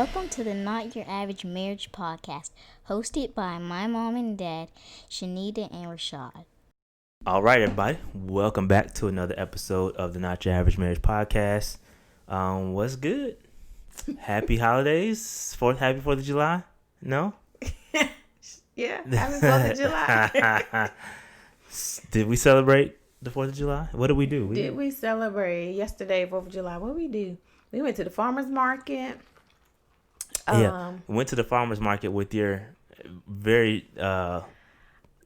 Welcome to the Not Your Average Marriage Podcast, hosted by my mom and dad, Shanita and Rashad. All right, everybody. Welcome back to another episode of the Not Your Average Marriage Podcast. What's good? Happy holidays. Happy 4th of July? No? Yeah, happy 4th of July. Did we celebrate the 4th of July? What did we do? We celebrate yesterday, 4th of July? What did we do? We went to the farmer's market. We went to the farmer's market with your very I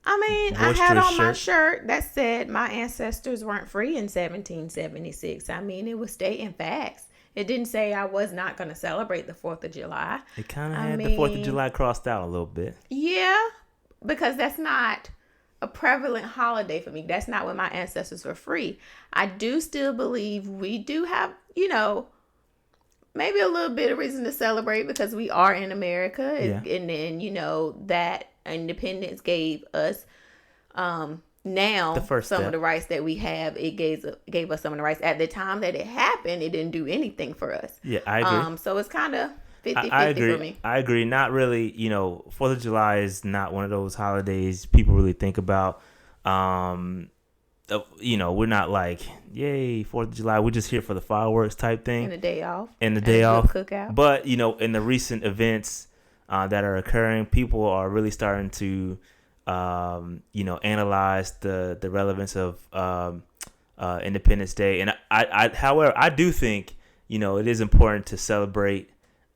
had on my shirt. shirt that said my ancestors weren't free in 1776. I mean, it was stating facts. It didn't say I was not going to celebrate the 4th of July. It kind of had the 4th of July crossed out a little bit. Yeah, because that's not a prevalent holiday for me. That's not when my ancestors were free. I do still believe we do have, maybe a little bit of reason to celebrate because we are in America. Yeah. And then, that independence gave us now the first some step. of the rights that we have. It gave us some of the rights. At the time that it happened, it didn't do anything for us. Yeah, I agree. So it's kind of 50-50 I agree. for me. I agree. Not really, 4th of July is not one of those holidays people really think about. We're not like, yay, 4th of July. We're just here for the fireworks type thing. And the day off. And the day off. Cookout. But, in the recent events that are occurring, people are really starting to, analyze the relevance of Independence Day. And however, I do think, it is important to celebrate.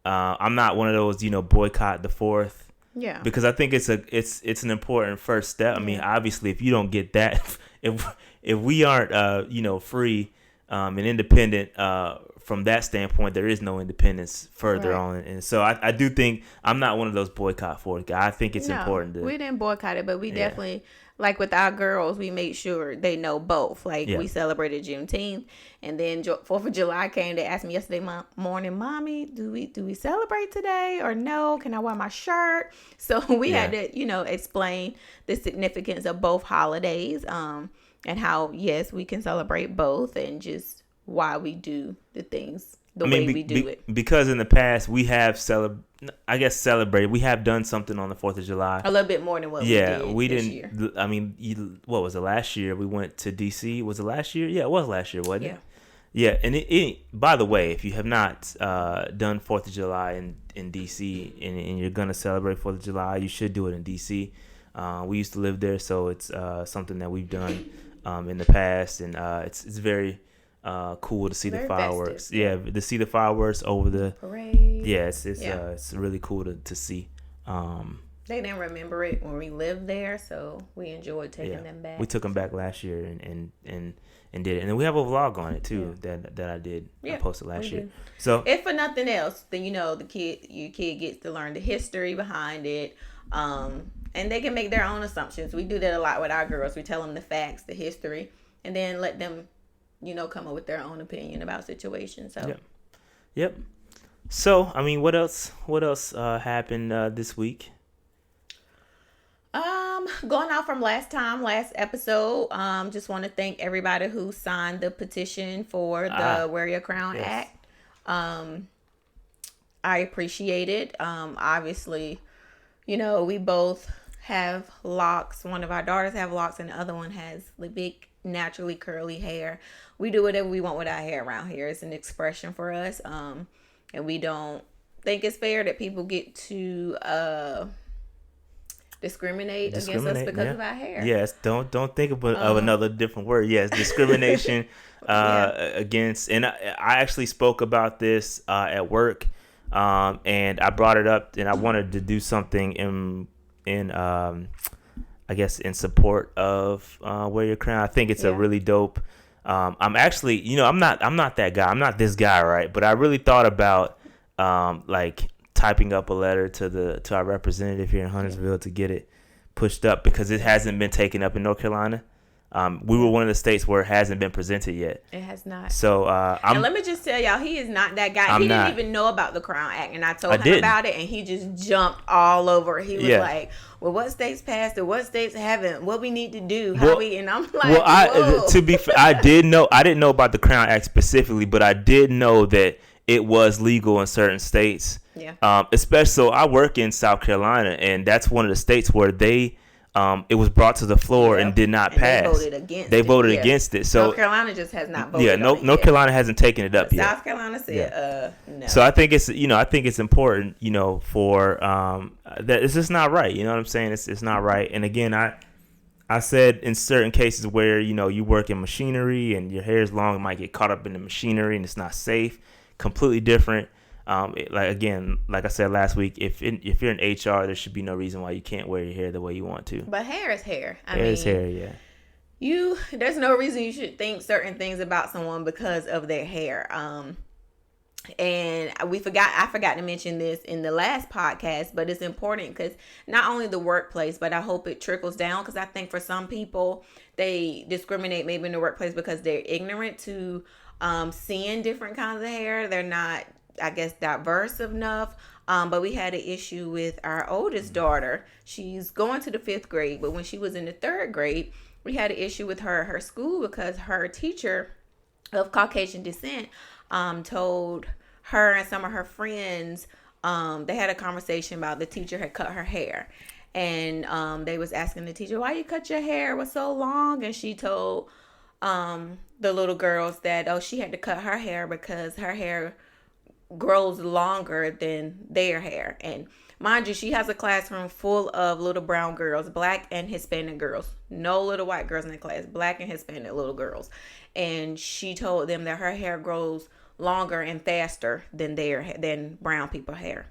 I'm not one of those, boycott the 4th. Yeah. Because I think it's an important first step. I mean, obviously, if you don't get that, if we aren't, free and independent from that standpoint, there is no independence further on. And so I do think I'm not one of those boycott 4th guys. I think it's important to. We didn't boycott it, but we definitely, like with our girls, we made sure they know both. Like we celebrated Juneteenth, and then 4th of July came. They asked me yesterday morning, "Mommy, do we celebrate today or no? Can I wear my shirt?" So we had to, explain the significance of both holidays, and how yes, we can celebrate both, and just why we do the things way we do it. Because in the past we have celebrated. We have done something on the 4th of July. A little bit more than what we did we this didn't. Year. I mean, what was it? Last year we went to DC. Was it last year? Yeah, it was last year, wasn't it? Yeah. And it by the way, if you have not done 4th of July in DC and you're gonna celebrate 4th of July, you should do it in DC. We used to live there, so it's something that we've done in the past, and it's very cool to see the fireworks. Festive. Yeah, to see the fireworks over the parade. Yeah, it's really cool to see. They didn't remember it when we lived there, so we enjoyed taking them back. We took them back last year and did it, and then we have a vlog on it too that I did. I posted last year. So if for nothing else, then your kid gets to learn the history behind it, and they can make their own assumptions. We do that a lot with our girls. We tell them the facts, the history, and then let them, come up with their own opinion about situations. So, yep. So, I mean, what else happened this week? Going out from last episode, just want to thank everybody who signed the petition for the Wear Your Crown Act. I appreciate it. Obviously, we both have locks. One of our daughters have locks, and the other one has the big naturally curly hair. We do whatever we want with our hair around here. It's an expression for us, and we don't think it's fair that people get to discriminate against us because of our hair. Yes, don't think of another different word. Yes, discrimination against. And I actually spoke about this at work, and I brought it up, and I wanted to do something in I guess in support of Wear Your Crown. I think it's a really dope. I'm actually, I'm not that guy. I'm not this guy, right? But I really thought about like typing up a letter to our representative here in Huntersville to get it pushed up because it hasn't been taken up in North Carolina. We were one of the states where it hasn't been presented yet. It has not. So, and let me just tell y'all, he is not that guy. He didn't even know about the Crown Act, and I told him about it, and he just jumped all over. He was like, "Well, what states passed it? What states haven't? What we need to do? How we?" And I'm like, to be fair, I didn't know about the Crown Act specifically, but I did know that it was legal in certain states. Yeah. Especially, so I work in South Carolina, and that's one of the states where they, it was brought to the floor and did not pass. They voted against it. So North Carolina just has not voted. Yeah, North Carolina hasn't taken it up yet. South Carolina said, no. So I think it's important, for that it's just not right. You know what I'm saying? It's not right. And again, I said in certain cases where, you work in machinery and your hair is long, it might get caught up in the machinery and it's not safe. Completely different. Like I said last week, if you're in HR, there should be no reason why you can't wear your hair the way you want to. But hair is hair. Hair is hair, yeah. There's no reason you should think certain things about someone because of their hair. And I forgot to mention this in the last podcast, but it's important because not only the workplace, but I hope it trickles down, because I think for some people, they discriminate maybe in the workplace because they're ignorant to seeing different kinds of hair. They're not, I guess, diverse enough. But we had an issue with our oldest daughter. She's going to the 5th grade, but when she was in the 3rd grade, we had an issue with her school because her teacher of Caucasian descent told her and some of her friends, they had a conversation about the teacher had cut her hair. And they was asking the teacher, why you cut your hair? It was so long. And she told the little girls that, she had to cut her hair because her hair grows longer than their hair. And mind you, she has a classroom full of little brown girls, black and Hispanic girls. No little white girls in the class, black and Hispanic little girls. And she told them that her hair grows longer and faster than brown people hair.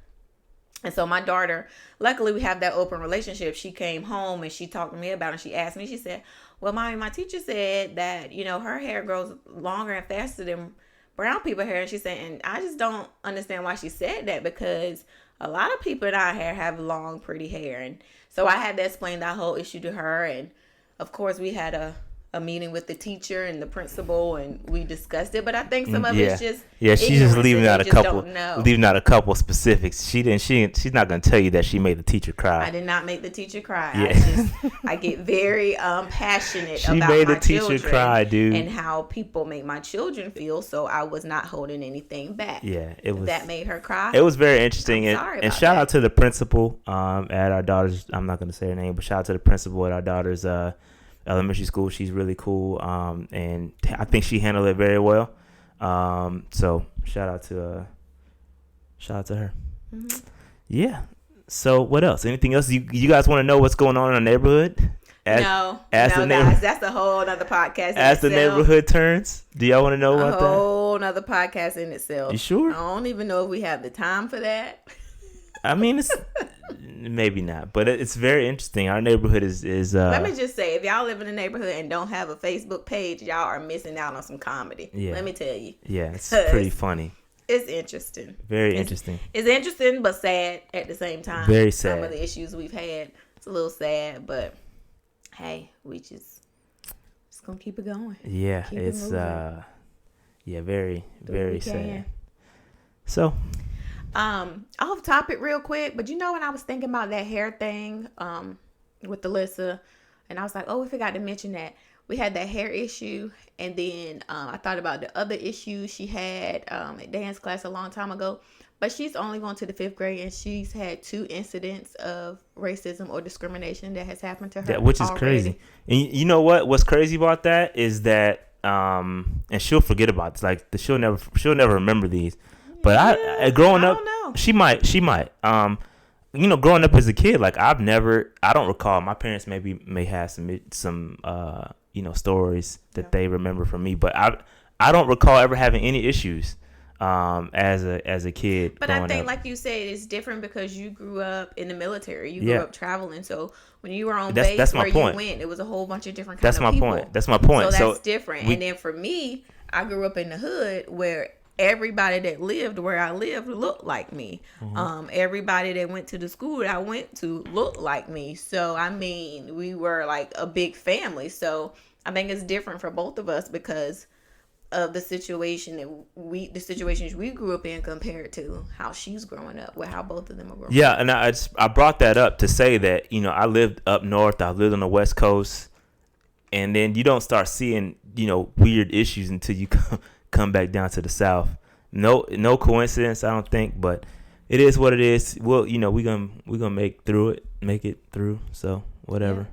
And so my daughter, luckily we have that open relationship. She came home and she talked to me about it. She asked me, she said, well, Mommy, my teacher said that, her hair grows longer and faster than brown people hair. And she said, and I just don't understand why she said that, because a lot of people in our hair have long, pretty hair. And so I had to explain that whole issue to her. And of course we had a meeting with the teacher and the principal, and we discussed it. But I think some of it's just she's just leaving out a couple specifics. She's not going to tell you that she made the teacher cry. I did not make the teacher cry. Yeah. I get very passionate about made my the teacher children cry, dude, and how people make my children feel. So I was not holding anything back. Yeah, it was that made her cry. It was very interesting. And shout out to the principal at our daughter's. I'm not going to say her name, but shout out to the principal at our daughter's elementary school. She's really cool, and I think she handled it very well. So shout out to her. Mm-hmm. Yeah. So what else? Anything else? You guys want to know what's going on in our neighborhood? No, guys, that's a whole other podcast. As the neighborhood turns, do y'all want to know about that? A whole other podcast in itself. You sure? I don't even know if we have the time for that. I mean, it's maybe not, but it's very interesting. Our neighborhood is let me just say, if y'all live in a neighborhood and don't have a Facebook page, y'all are missing out on some comedy. Yeah. Let me tell you. Yeah, it's pretty funny. It's interesting. Very interesting. It's interesting, but sad at the same time. Very sad. Some of the issues we've had, it's a little sad, but hey, we just gonna keep it going. Yeah, it's very, very sad. So. Off topic real quick, but when I was thinking about that hair thing with Alyssa, and I was like, we forgot to mention that we had that hair issue, and then I thought about the other issue she had at dance class a long time ago, but she's only going to the 5th grade, and she's had 2 incidents of racism or discrimination that has happened to her. Yeah, which is crazy. And you know what's crazy about that is that and she'll forget about this, like she'll never remember these. But I growing up, she might. Growing up as a kid, like I don't recall. My parents may have some stories that they remember from me, but I don't recall ever having any issues as a kid. But I think, like you said, it's different because you grew up in the military. You grew up traveling, so when you were on base where you went, it was a whole bunch of different kinds of people. That's my point. So that's different. And then for me, I grew up in the hood where everybody that lived where I lived looked like me. Mm-hmm. Everybody that went to the school that I went to looked like me. So, I mean, we were like a big family. So, I think it's different for both of us because of the situations we grew up in compared to how she's growing up, with how both of them are growing up. Yeah, and I brought that up to say that, I lived up north, I lived on the West Coast, and then you don't start seeing, weird issues until you come back down to the South. No coincidence, I don't think, but it is what it is. Well, we're gonna make it through. So whatever. Yeah.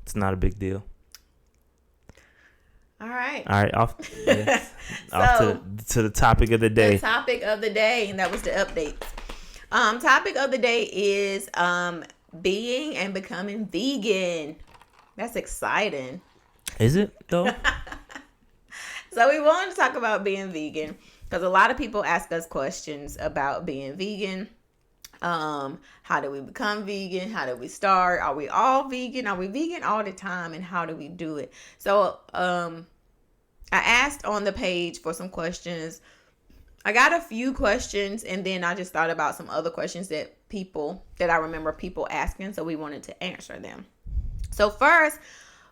It's not a big deal. All right. Off to the topic of the day. The topic of the day, and that was the update. Topic of the day is being and becoming vegan. That's exciting. Is it though? So we wanted to talk about being vegan because a lot of people ask us questions about being vegan. How do we become vegan? How do we start? Are we all vegan? Are we vegan all the time? And how do we do it? So I asked on the page for some questions. I got a few questions, and then I just thought about some other questions that I remember people asking, so we wanted to answer them. So first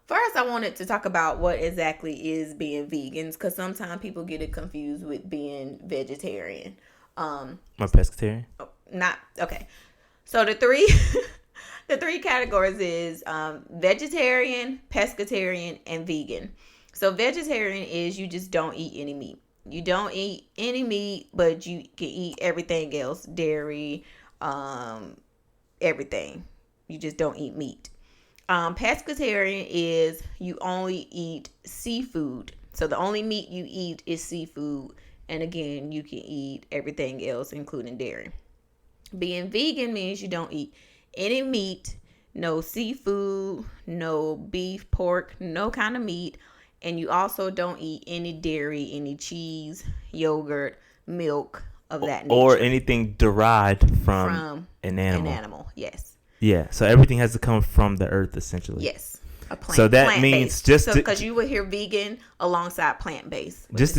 I wanted to talk about what exactly is being vegans, because sometimes people get it confused with being vegetarian. Or pescatarian? Not okay. So the three categories is vegetarian, pescatarian, and vegan. So vegetarian is you just don't eat any meat. You don't eat any meat, but you can eat everything else, dairy, everything. You just don't eat meat. Pescatarian is you only eat seafood. So the only meat you eat is seafood. And again, you can eat everything else, including dairy. Being vegan means you don't eat any meat, no seafood, no beef, pork, no kind of meat. And you also don't eat any dairy, any cheese, yogurt, milk of that nature. Or anything derived from an animal. An animal, yes. Yeah, so everything has to come from the earth, essentially. Yes, a plant. So that means because you would hear vegan alongside plant-based. Just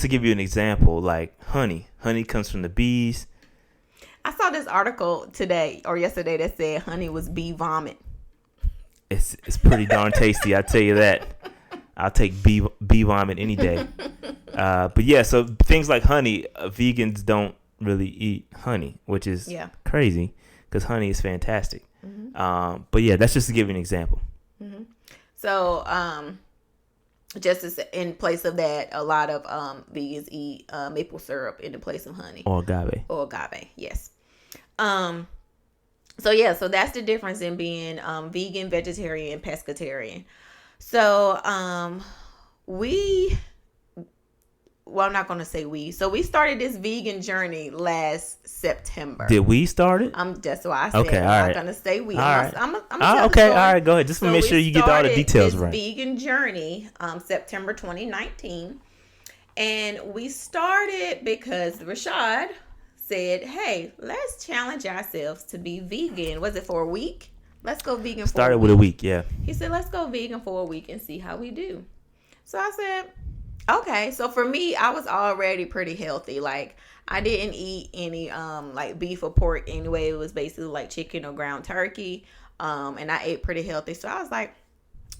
to give you an example, like honey. Honey comes from the bees. I saw this article today or yesterday that said honey was bee vomit. It's pretty darn tasty, I tell you that. I'll take bee vomit any day. But yeah, so things like honey, vegans don't really eat honey, which is crazy because honey is fantastic. Mm-hmm. But yeah, that's just to give you an example. Mm-hmm. So just as in place of that, a lot of vegans eat maple syrup in the place of honey. Or agave. Yes. So that's the difference in being vegan, vegetarian, and pescatarian. So I'm not going to say we. So we started this vegan journey last September. Did we start it? That's why I said okay, I'm not going to say we. I'm okay, all right, go ahead. Just to make sure you get all the details right. Vegan journey September 2019. And we started because Rashad said, hey, let's challenge ourselves to be vegan. Was it for a week? Let's go vegan. Started with a week, yeah. He said, let's go vegan for a week and see how we do. So I said, okay. So for me, I was already pretty healthy. Like I didn't eat any like beef or pork anyway. It was basically like chicken or ground turkey. And I ate pretty healthy. So I was like,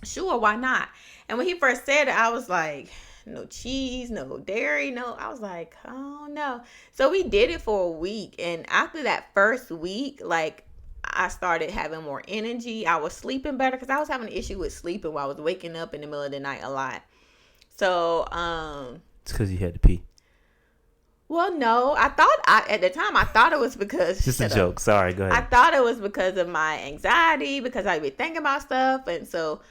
sure, why not? And when he first said it, I was like, no cheese, no dairy, no. I was like, oh no. So we did it for a week. And after that first week, like I started having more energy. I was sleeping better because I was having an issue with sleeping while I was waking up in the middle of the night a lot. So, it's because you had to pee. Well, no, at the time I thought it was because just a joke. Sorry, go ahead. I thought it was because of my anxiety because I'd be thinking about stuff, and so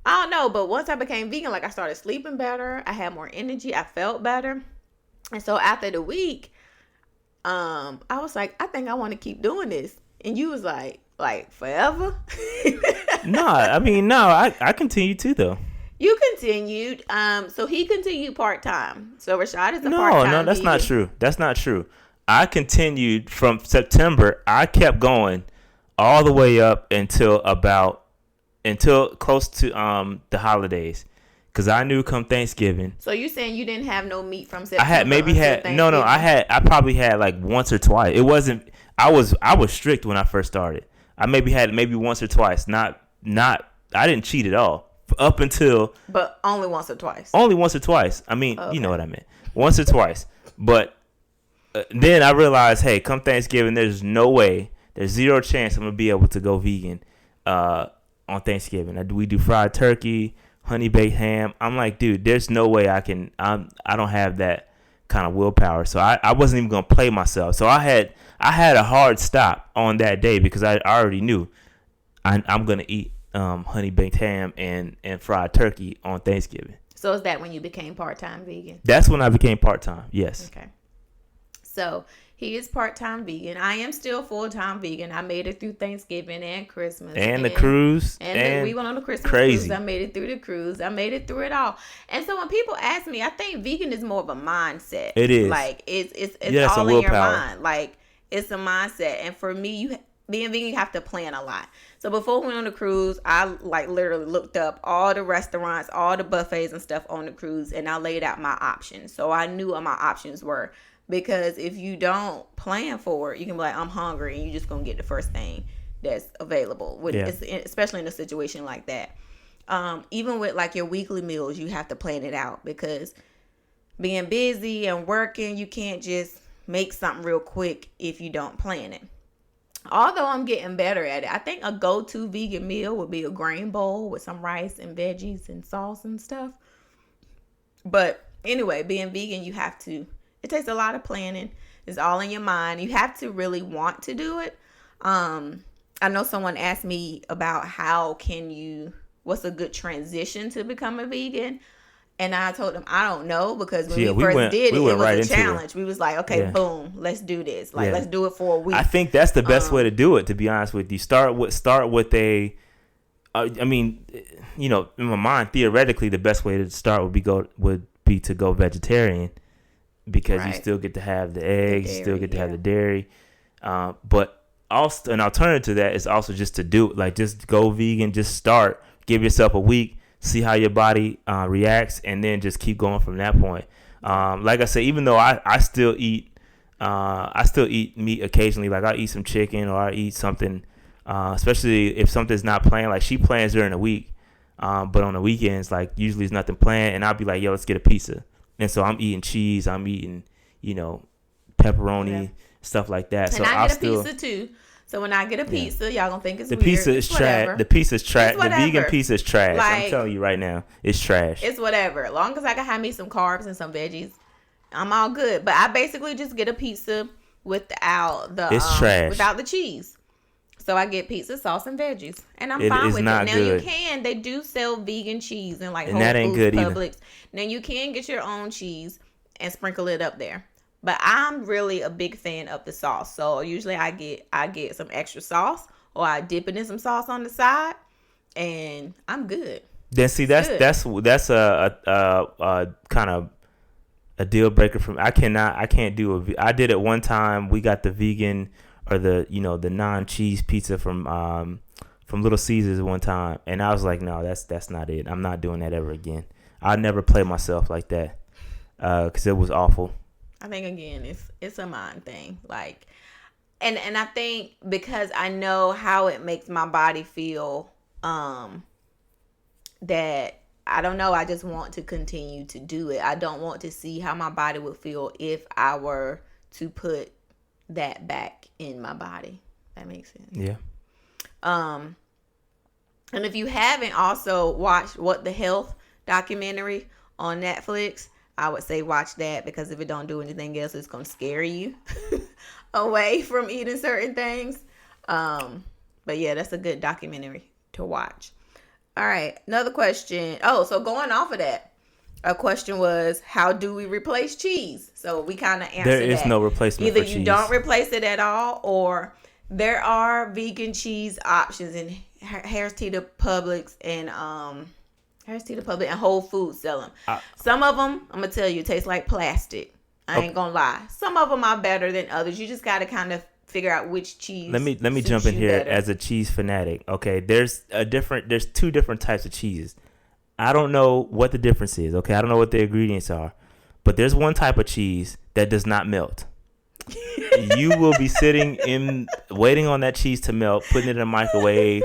I don't know. But once I became vegan, like I started sleeping better. I had more energy. I felt better, and so after the week, I was like, I think I want to keep doing this. And you was like forever? No, I continued too though. You continued. So he continued part-time. So Rashad is a part-time No, that's vegan. not true. That's not true. I continued from September. I kept going all the way up until close to the holidays. Because I knew come Thanksgiving. So you saying you didn't have no meat from September? I probably had like once or twice. It wasn't. I was strict when I first started. I had once or twice. Not. I didn't cheat at all up until. But only once or twice. Only once or twice. I mean, okay. You know what I meant. Once or twice. But then I realized, hey, come Thanksgiving, there's no way, there's zero chance I'm gonna be able to go vegan on Thanksgiving. We do fried turkey, honey baked ham. I'm like, dude, there's no way I can. I don't have that kind of willpower. So I wasn't even gonna play myself. So I had a hard stop on that day because I already knew I'm gonna eat honey baked ham and fried turkey on Thanksgiving. So is that when you became part-time vegan? That's when I became part-time. Yes. Okay. So he is part-time vegan. I am still full-time vegan. I made it through Thanksgiving and Christmas. And the cruise. And we went on the Christmas crazy. cruise. I made it through the cruise. I made it through it all. And so when people ask me, I think vegan is more of a mindset. It is. Like, it's all in your mind. Like, it's a mindset. And for me, being vegan, you have to plan a lot. So before we went on the cruise, I like literally looked up all the restaurants, all the buffets and stuff on the cruise, and I laid out my options. So I knew what my options were. Because if you don't plan for it, you can be like, I'm hungry, and you're just going to get the first thing that's available, especially in a situation like that. Even with like your weekly meals, you have to plan it out because being busy and working, you can't just make something real quick if you don't plan it. Although I'm getting better at it, I think a go-to vegan meal would be a grain bowl with some rice and veggies and sauce and stuff. But anyway, being vegan, it takes a lot of planning. It's all in your mind. You have to really want to do it. I know someone asked me about what's a good transition to become a vegan? And I told them, I don't know, because when we first did it was a challenge. We was like, okay, boom, let's do this. Like, let's do it for a week. I think that's the best way to do it, to be honest with you. Start with a, I mean, you know, in my mind, theoretically, the best way to start would be to go vegetarian, because you still get to have the eggs, you still get to have the dairy. But also an alternative to that is also just to do it. Like, just go vegan, just start, give yourself a week, see how your body reacts, and then just keep going from that point. Like I said, even though I still eat meat occasionally. Like, I eat some chicken, or I eat something, especially if something's not planned. Like, she plans during the week, but on the weekends, like, usually there's nothing planned, and I'll be like, yo, let's get a pizza. And so I'm eating cheese, I'm eating, you know, pepperoni, stuff like that. And so I get a pizza too. So when I get a pizza, y'all gonna think it's weird. Pizza is trash. The pizza is trash. The vegan pizza is trash. Like, I'm telling you right now, it's trash. It's whatever. As long as I can have me some carbs and some veggies, I'm all good. But I basically just get a pizza without the cheese. So I get pizza, sauce, and veggies, and I'm fine with it. Now good. They do sell vegan cheese in like Whole Foods, Publix. Now you can get your own cheese and sprinkle it up there. But I'm really a big fan of the sauce. So usually I get some extra sauce, or I dip it in some sauce on the side, and I'm good. Then see, that's a kind of a deal breaker for me. I can't do I did it one time. We got the vegan, or the non-cheese pizza from Little Caesars one time, and I was like, no, that's not it. I'm not doing that ever again. I'll never play myself like that, because it was awful. I think, again, it's a mind thing. Like, and I think because I know how it makes my body feel, that I don't know, I just want to continue to do it. I don't want to see how my body would feel if I were to put that back in my body. That makes sense. Yeah. And if you haven't also watched What the Health documentary on Netflix, I would say watch that, because if it don't do anything else, it's going to scare you away from eating certain things. But yeah, that's a good documentary to watch. All right. Another question. Oh, so going off of that, a question was, how do we replace cheese? So we kind of answered that. There is no replacement for cheese. Either you don't replace it at all, or there are vegan cheese options in Harris Teeter, Publix, and Whole Foods sell them. Some of them, I'm going to tell you, taste like plastic. I ain't going to lie. Some of them are better than others. You just got to kind of figure out which cheese. Let me jump in here better. As a cheese fanatic. Okay, there's two different types of cheeses. I don't know what the difference is. Okay, I don't know what the ingredients are, but there's one type of cheese that does not melt. You will be waiting on that cheese to melt, putting it in a microwave,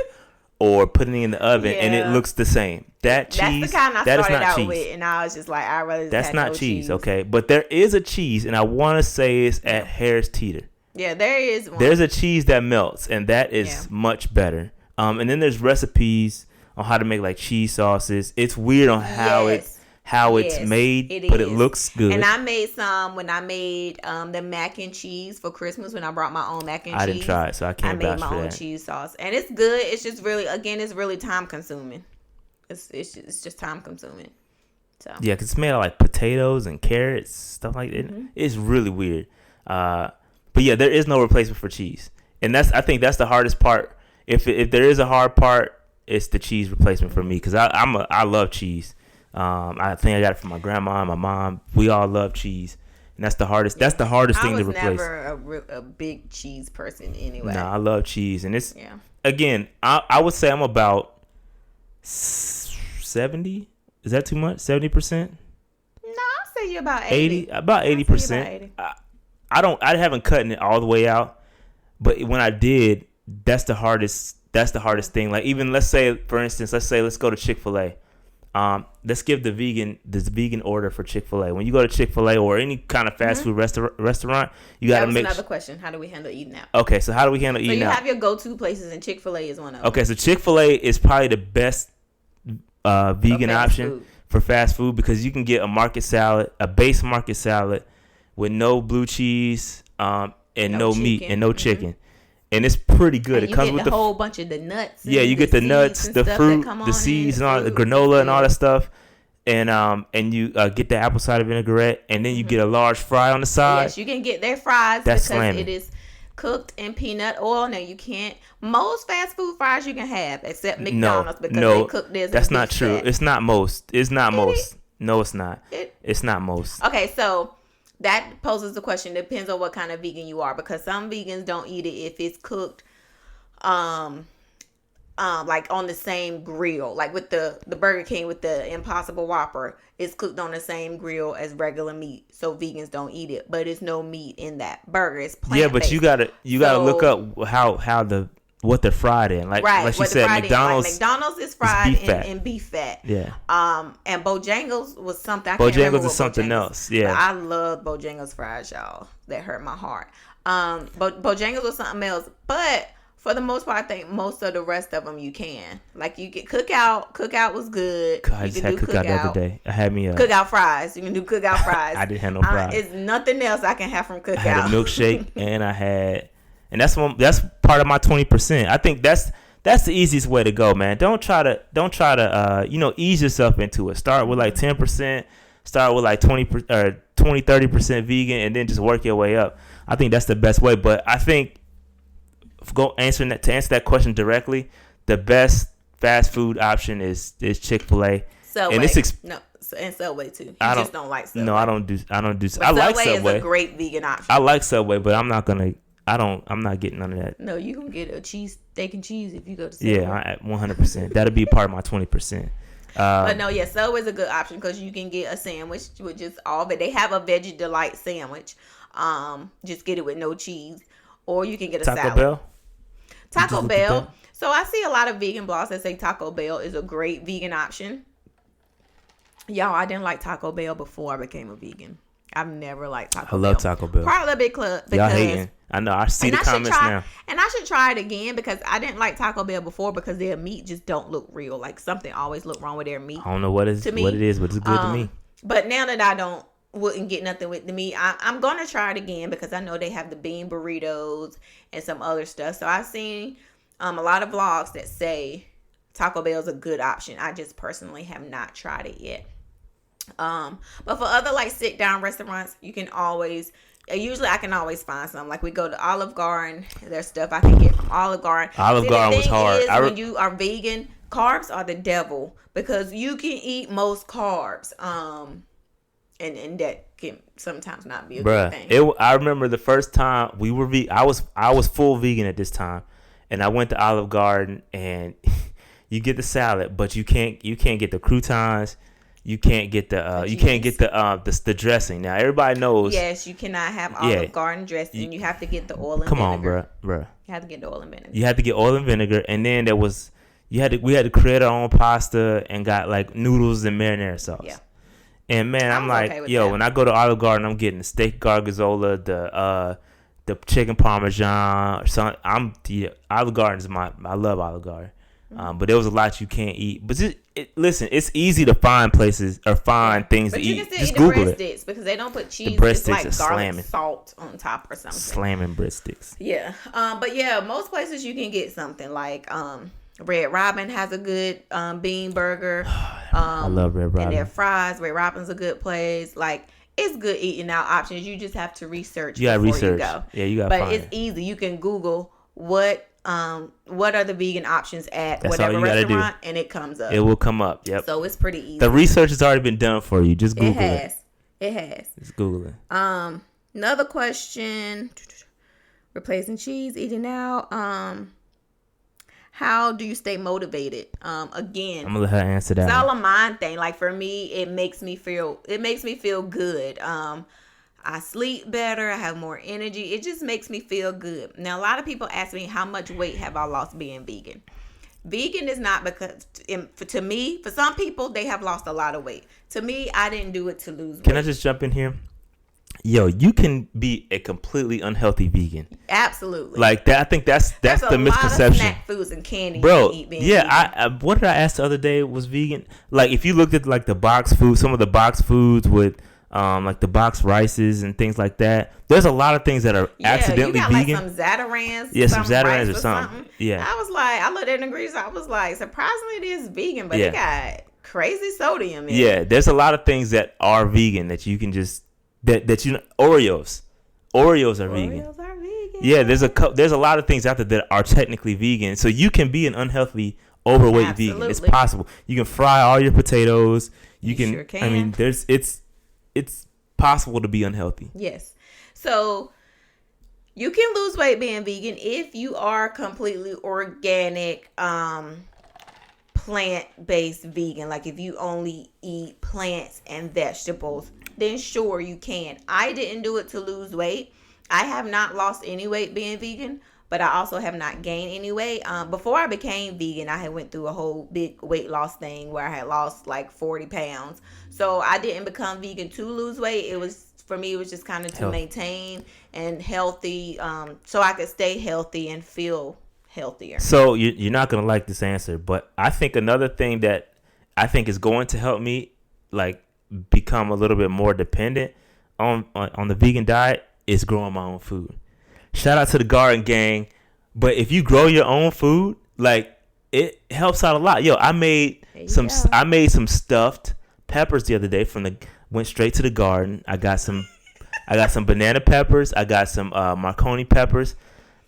or putting it in the oven, and it looks the same. That's cheese. The kind I started out with, and I was just like, I'd rather that's not cheese. Okay, but there is a cheese, and I want to say it's at Harris Teeter. Yeah, there is one. There's a cheese that melts, and that is much better. And then there's recipes on how to make like cheese sauces. It's weird on how how it's made, but it looks good. And I made some when I made the mac and cheese for Christmas when I brought my own mac and cheese. I didn't try it, so I can't vouch for that. I made my own cheese sauce, and it's good. It's just really, again, it's really time consuming. It's just time consuming. So yeah, because it's made of like potatoes and carrots, stuff like that. Mm-hmm. It's really weird. But yeah, there is no replacement for cheese, and I think that's the hardest part. If there is a hard part, it's the cheese replacement for me, because I love cheese. I think I got it from my grandma and my mom. We all love cheese, and that's the hardest. That's the hardest thing to replace. I was never a big cheese person anyway. No, I love cheese, and it's again. I would say I'm about 70. Is that too much? 70%? No, I'll say you're about 80. About 80%. I haven't cut it all the way out, but when I did, that's the hardest thing. Like, even let's say, for instance, let's go to Chick-fil-A. Let's give the vegan order for Chick-fil-A. When you go to Chick-fil-A or any kind of fast food restaurant, you got to make. Another question. How do we handle eating out? Okay, so how do we handle eating out? So you have your go-to places, and Chick-fil-A is one of them. Okay, so Chick-fil-A is probably the best vegan option for fast food, because you can get a base market salad with no blue cheese, and no meat and no chicken. And it's pretty good. And it comes with a whole bunch of the nuts. Yeah, you get the nuts, the fruit, the seeds, and all the granola and all that stuff. And you get the apple cider vinaigrette, and then you get a large fry on the side. Yes, you can get their fries because it is cooked in peanut oil. Now, you can't. Most fast food fries you can have, except McDonald's, because they cook theirs. That's not true. It's not most. It's not most. No, it's not. It's not most. Okay, so that poses the question. Depends on what kind of vegan you are, because some vegans don't eat it if it's cooked, like on the same grill, like with the Burger King with the Impossible Whopper. It's cooked on the same grill as regular meat, so vegans don't eat it. But it's no meat in that burger. It's plant-based. Yeah, but you gotta look up how what they're fried in. Like she said, McDonald's is fried in beef fat. Yeah. And Bojangles was something. Bojangles is something else. Yeah. I love Bojangles fries, y'all. That hurt my heart. Bojangles was something else, but for the most part, I think most of the rest of them you can. Like, you get Cookout. Cookout was good. I just had Cookout the other day. I had me Cookout fries. You can do Cookout fries. I didn't have no fries. It's nothing else I can have from Cookout. I had a milkshake and that's part of my 20%. I think that's the easiest way to go, man. Don't try to ease yourself into it. Start with like 10%. Start with like 30% vegan, and then just work your way up. I think that's the best way. But I think to answer that question directly, the best fast food option is Chick-fil-A. Subway. And and Subway too. You just don't like Subway. No, I don't do. But I like Subway. Subway is a great vegan option. I like Subway, but I'm not getting none of that. No, you can get a steak and cheese if you go to Subway. Yeah, 100%. That'll be part of my 20%. But no, Subway's a good option because you can get a sandwich with just all, but they have a Veggie Delight sandwich. Just get it with no cheese, or you can get a salad. Taco Bell. So I see a lot of vegan blogs that say Taco Bell is a great vegan option. Y'all, I didn't like Taco Bell before I became a vegan. I've never liked Taco Bell. I love Taco Bell. Part of the big club. Y'all hating. I know. I see the comments now. And I should try it again because I didn't like Taco Bell before because their meat just don't look real. Like, something always look wrong with their meat. I don't know what it is, but it's good to me. But now that I wouldn't get nothing with the meat, I'm going to try it again because I know they have the bean burritos and some other stuff. So I've seen a lot of vlogs that say Taco Bell is a good option. I just personally have not tried it yet. But for other like sit down restaurants, you can always I can always find some. Like, we go to Olive Garden, there's stuff I can get from Olive Garden. Olive Garden was hard. When you are vegan, carbs are the devil because you can eat most carbs. And that can sometimes not be a good thing. I remember the first time we were I was full vegan at this time, and I went to Olive Garden, and you get the salad, but you can't get the croutons. You can't get the dressing. Now, everybody knows. Yes, you cannot have Olive Garden dressing. You have to get the oil and vinegar. Come on, bro. You have to get the oil and vinegar. You have to get oil and vinegar, and then we had to create our own pasta and got like noodles and marinara sauce. Yeah. And man, I'm like, when I go to Olive Garden, I'm getting the steak gargazola, the chicken parmesan, or something. Olive Garden is I love Olive Garden. But there was a lot you can't eat. But listen, it's easy to find places or find things to eat. But you can still just eat Google the it. breadsticks because they don't put cheese. The breadsticks it's like are garlic slamming. salt on top or something. Slamming breadsticks. Yeah. But yeah, most places you can get something like Red Robin has a good bean burger. I love Red Robin. And their fries. Red Robin's a good place. Like, it's good eating out options. You just have to research before you go. Yeah, you got. But it's easy. You can Google what are the vegan options at whatever restaurant, and it comes up. It will come up. Yep. So it's pretty easy. The research has already been done for you. Just Google it. It has. Just Google it. Another question. Replacing cheese, eating out. How do you stay motivated? Again, I'm gonna let her answer that. It's all a mind thing. Like for me, it makes me feel good. I sleep better. I have more energy. It just makes me feel good. Now, a lot of people ask me, how much weight have I lost being vegan? Vegan is not because, to me, for some people, they have lost a lot of weight. To me, I didn't do it to lose weight. Can I just jump in here? Yo, you can be a completely unhealthy vegan. Absolutely. Like that, I think that's the misconception. Lot of snack foods and candy. Bro, you can eat yeah. vegan. What did I ask the other day was vegan? Like if you looked at like the box food, some of the box foods with like the box rices and things like that. There's a lot of things that are accidentally you got vegan. Like some Zatarans. Yeah, some Zatarans or something. Yeah. I was like, I looked at the ingredients. I was like, surprisingly, it is vegan, but it got crazy sodium in it. Yeah, there's a lot of things that are vegan that you can just that you know. Oreos are vegan. Oreos are vegan. Yeah, there's a lot of things out there that are technically vegan. So you can be an unhealthy, overweight vegan. It's possible. You can fry all your potatoes. You can. Sure can. I mean, it's possible to be unhealthy. Yes. So you can lose weight being vegan if you are completely organic, plant-based vegan. Like if you only eat plants and vegetables, then sure you can. I didn't do it to lose weight. I have not lost any weight being vegan, but I also have not gained any weight. Before I became vegan, I had went through a whole big weight loss thing where I had lost like 40 pounds. So I didn't become vegan to lose weight. It was just kind of to maintain and healthy, so I could stay healthy and feel healthier. So you're not going to like this answer, but I think another thing that I think is going to help me like become a little bit more dependent on the vegan diet is growing my own food. Shout out to the garden gang. But if you grow your own food, like it helps out a lot. Yo, I made some stuffed peppers the other day went straight to the garden. I got some banana peppers. I got some Marconi peppers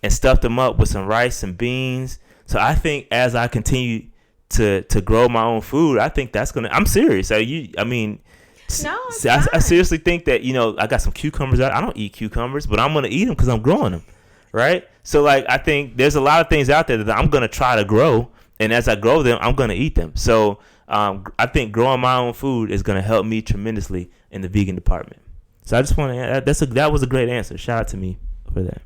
and stuffed them up with some rice and beans. So I think as I continue to grow my own food, I think that's gonna. I'm serious. I seriously think that I got some cucumbers out. I don't eat cucumbers, but I'm gonna eat them because I'm growing them, right? So like I think there's a lot of things out there that I'm gonna try to grow, and as I grow them, I'm gonna eat them. So I think growing my own food is gonna help me tremendously in the vegan department. So I just want to. That was a great answer. Shout out to me for that.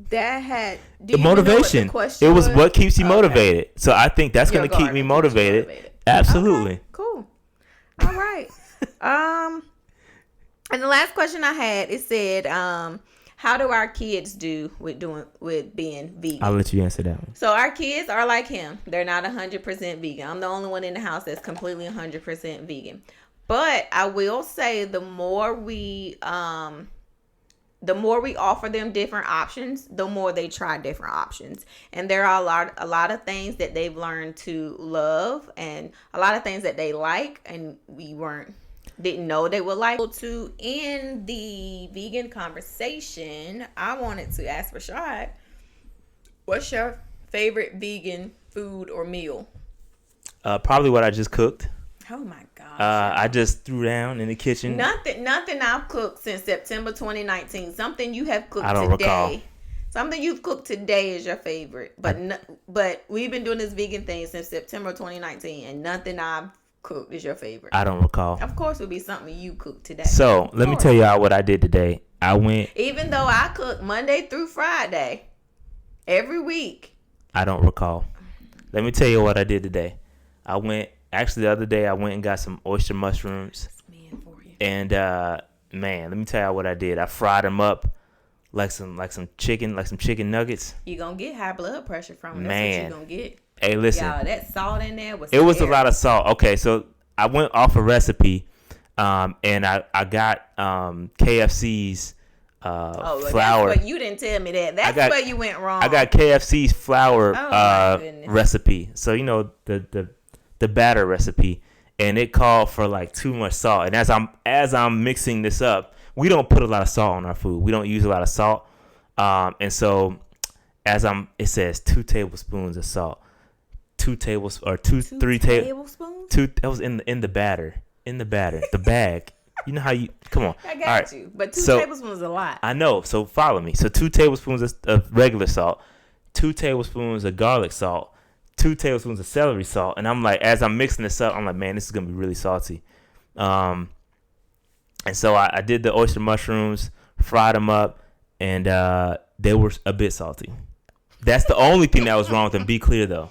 That had the motivation. It was what keeps you motivated. So I think that's gonna keep me motivated. Absolutely. Okay, cool. All right. And the last question I had, it said, how do our kids do with being vegan? I'll let you answer that one. So our kids are like him. They're not 100% vegan. I'm the only one in the house that's completely 100% vegan. But I will say the more we offer them different options, the more they try different options. And there are a lot of things that they've learned to love and a lot of things that they like and we didn't know they would like. So to end the vegan conversation, I wanted to ask Rashad, what's your favorite vegan food or meal? Probably what I just cooked. Oh my gosh. I just threw down in the kitchen. Nothing I've cooked since September 2019. Something you have cooked I don't today. Recall. Something you've cooked today is your favorite. But we've been doing this vegan thing since September 2019 and nothing I've cooked is your favorite. I don't recall. Of course it would be something you cooked today. So let me tell y'all what I did today. Even though I cook Monday through Friday every week. I don't recall. Let me tell you what I did today. The other day I went and got some oyster mushrooms. And man, let me tell you what I did. I fried them up like some chicken nuggets. You're gonna get high blood pressure from them. That's man, what you're gonna get. Hey, listen. Y'all, that salt in there was. It was a lot of salt. Okay, so I went off a recipe, and I got KFC's flour. That's what you didn't tell me that. That's where you went wrong. I got KFC's flour recipe. So the batter recipe, and it called for like too much salt. And as I'm mixing this up, we don't put a lot of salt on our food. We don't use a lot of salt, and so it says 2 tablespoons of salt. 3 tablespoons. That was in the batter. The bag. You know how you come on. I got you, but 2 tablespoons is a lot. I know. So follow me. So 2 tablespoons of regular salt, 2 tablespoons of garlic salt, 2 tablespoons of celery salt, and I'm like, as I'm mixing this up, I'm like, man, this is gonna be really salty. And so I did the oyster mushrooms, fried them up, and they were a bit salty. That's the only thing that was wrong with them. Be clear though.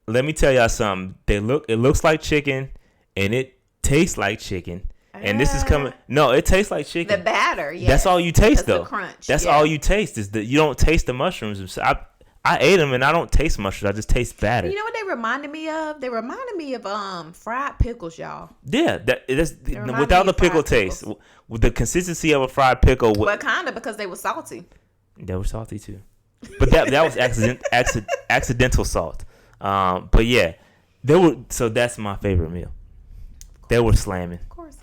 Let me tell y'all something. It looks like chicken, and it tastes like chicken. And this is coming. No, it tastes like chicken. The batter, yeah. That's all you taste, though. The crunch. That's all you taste is that you don't taste the mushrooms. I ate them, and I don't taste mushrooms. I just taste batter. You know what they reminded me of? They reminded me of fried pickles, y'all. Yeah, that's without the pickle taste, with the consistency of a fried pickle. But kind of because they were salty. They were salty too, but that was accidental salt. But yeah, they were. So that's my favorite meal. They were slamming. Of course,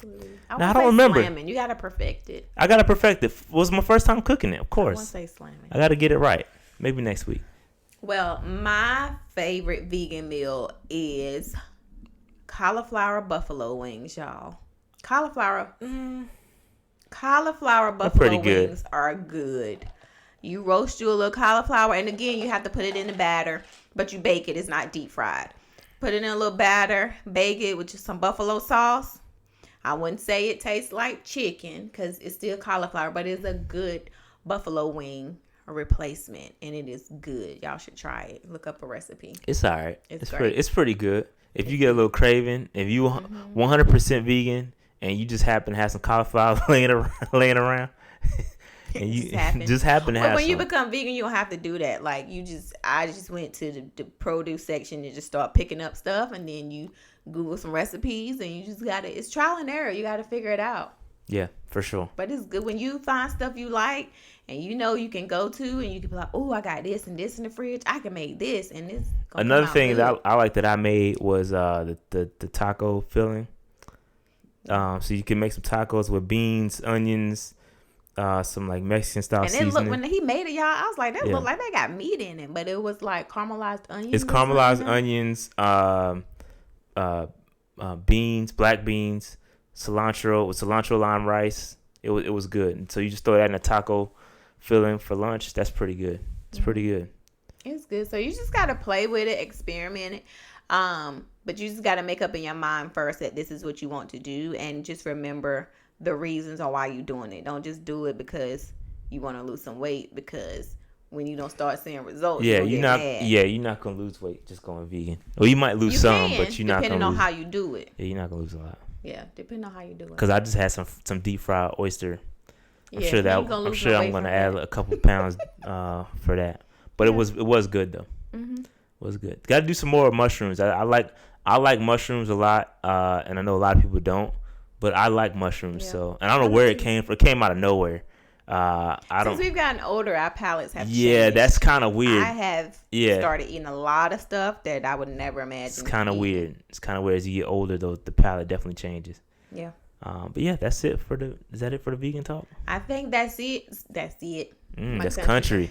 I don't remember. Slamming. You gotta perfect it. I gotta perfect it. It was my first time cooking it. Of course. I won't say slamming. I gotta get it right. Maybe next week. Well, my favorite vegan meal is cauliflower buffalo wings, y'all. Cauliflower buffalo wings are good. You roast you a little cauliflower, and again, you have to put it in the batter, but you bake it. It's not deep fried. Put it in a little batter, bake it with just some buffalo sauce. I wouldn't say it tastes like chicken because it's still cauliflower, but it's a good buffalo wing replacement, and it is good. Y'all should try it. Look up a recipe. It's all right. It's pretty good. If you get a little craving, if you 100% vegan and you just happen to have some cauliflower laying around, and you just happen to have when some. you become vegan, you don't have to do that. Like I just went to the produce section and just start picking up stuff, and then you Google some recipes, and you just it's trial and error. You gotta figure it out. Yeah, for sure. But it's good when you find stuff you like, and you can go to, and you can be like, oh, I got this and this in the fridge. I can make this, and this. Another thing that I like that I made was the taco filling. So you can make some tacos with beans, onions, some like Mexican style seasoning. And it looked, when he made it, y'all, I was like, that looked like they got meat in it, but it was like caramelized onions. It's caramelized onions, beans, black beans, cilantro lime rice. It was good. And so you just throw that in a taco filling for lunch. That's pretty good. It's pretty good. It's good. So you just gotta play with it, experiment it. But you just gotta make up in your mind first that this is what you want to do, and just remember the reasons on why you're doing it. Don't just do it because you want to lose some weight, because when you don't start seeing results, you're not gonna lose weight just going vegan. Well, you might lose but you're not gonna depending on how you do it. Yeah, you're not gonna lose a lot. Yeah, depending on how you do it. Because I just had some deep fried oyster. I'm sure I'm gonna add a couple pounds for that. But it was good though. Mm-hmm. It was good. Got to do some more mushrooms. I like mushrooms a lot, and I know a lot of people don't. But I like mushrooms, so, and I don't know where it came from. It came out of nowhere. Since we've gotten older, our palates have changed. Yeah, that's kind of weird. I have started eating a lot of stuff that I would never imagine. It's kind of weird. It's kind of weird. As you get older, though, the palate definitely changes. Yeah. But yeah, that's it is that it for the vegan talk? I think that's it. That's it. That's country.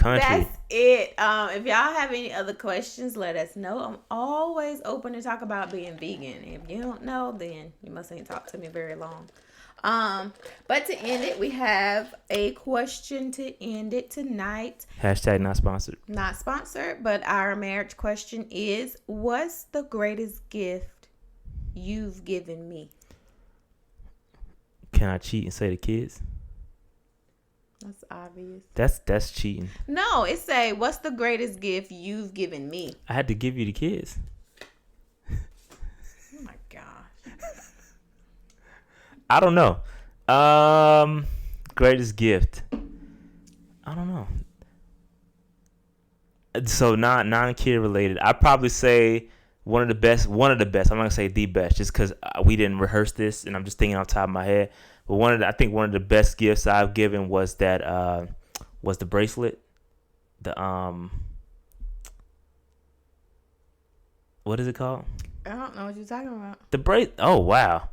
That's it. If y'all have any other questions, let us know. I'm always open to talk about being vegan. If you don't know, then you must ain't talked to me very long. But to end it, we have a question to end it tonight. Hashtag not sponsored. Not sponsored, but our marriage question is, what's the greatest gift you've given me? Can I cheat and say the kids? That's obvious. That's cheating. No, it say, what's the greatest gift you've given me? I had to give you the kids. Oh my gosh. I don't know. Greatest gift. I don't know. So non-kid related. I'd probably say one of the best. I'm not gonna say the best, just because we didn't rehearse this, and I'm just thinking off the top of my head. But I think one of the best gifts I've given was that was the bracelet. The what is it called? I don't know what you're talking about. Oh wow.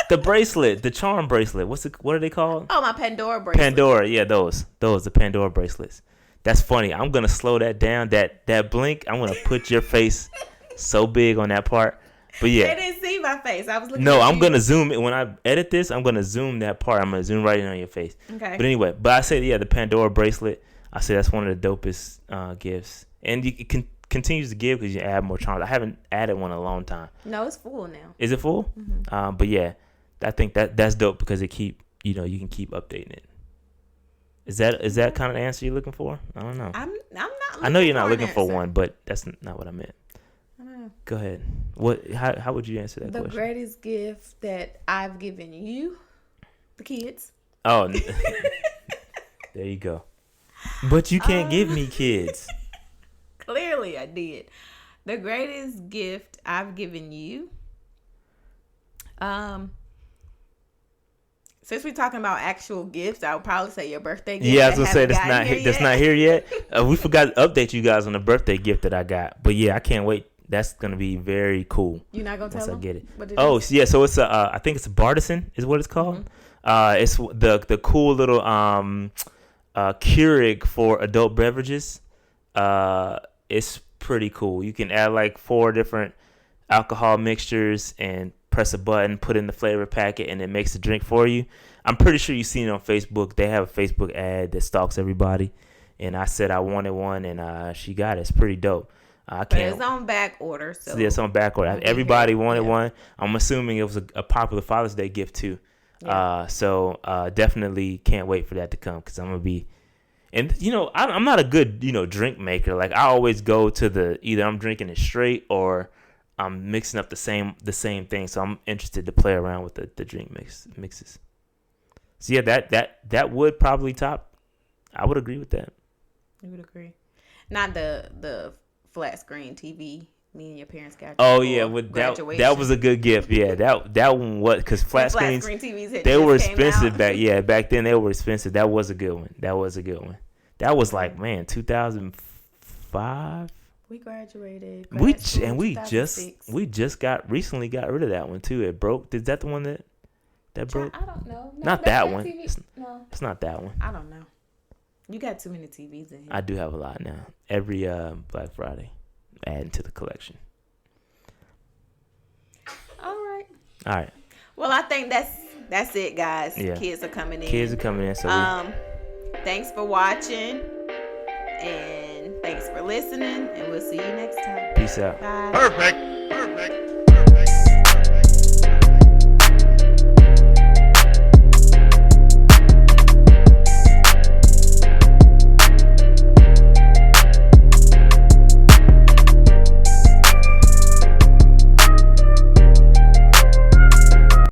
The bracelet, the charm bracelet. What are they called? Oh, my Pandora bracelet. Pandora, yeah, those the Pandora bracelets. That's funny. I'm gonna slow that down. That blink. I'm gonna put your face so big on that part. But yeah, they didn't see my face. I was looking. No, at I'm you. gonna zoom it when I edit this. I'm gonna zoom that part. I'm gonna zoom right in on your face. Okay. But anyway, I said the Pandora bracelet. I say that's one of the dopest gifts, and it continues to give because you add more charms. I haven't added one in a long time. No, it's full now. Is it full? Mm-hmm. But yeah, I think that's dope because you can keep updating it. Is that kind of the answer you're looking for? I don't know. I'm not. I know you're not looking an for answer. one, but that's not what I meant. I know. Go ahead. How would you answer that question? The greatest gift that I've given you, the kids. Oh, there you go. But you can't give me kids. Clearly, I did. The greatest gift I've given you. Since we're talking about actual gifts, I would probably say your birthday gift. Yeah, I was gonna say that's not here yet. We forgot to update you guys on the birthday gift that I got. But yeah, I can't wait. That's gonna be very cool. You're not gonna tell them? Once I get it. Yeah. So it's I think it's a Bartison is what it's called. Mm-hmm. It's the cool little Keurig for adult beverages. It's pretty cool. You can add like 4 different alcohol mixtures and press a button, put in the flavor packet, and it makes the drink for you. I'm pretty sure you've seen it on Facebook. They have a Facebook ad that stalks everybody, and I said I wanted one, and she got it. It's pretty dope. I can't. But it's on back order, so yeah, it's on back order. Everybody wanted one. I'm assuming it was a popular Father's Day gift too. Yeah. So definitely can't wait for that to come because I'm gonna be. And I'm not a good drink maker. Like I always go to either I'm drinking it straight or I'm mixing up the same thing. So I'm interested to play around with the drink mixes. So yeah, that would probably top. I would agree with that. You would agree. Not the flat screen TV me and your parents got. Oh yeah, that was a good gift. Yeah, that one was because flat screen TVs they were expensive back then they were expensive. That was a good one. That was like 2005. We graduated. We just recently got rid of that one too. It broke. Is that the one that broke? I don't know. No, not that one. No, it's not that one. I don't know. You got too many TVs in here. I do have a lot now. Every Black Friday, adding to the collection. All right. Well, I think that's it, guys. Yeah. Kids are coming in. So thanks for watching, and thanks for listening, and we'll see you next time. Peace out. Bye. Perfect.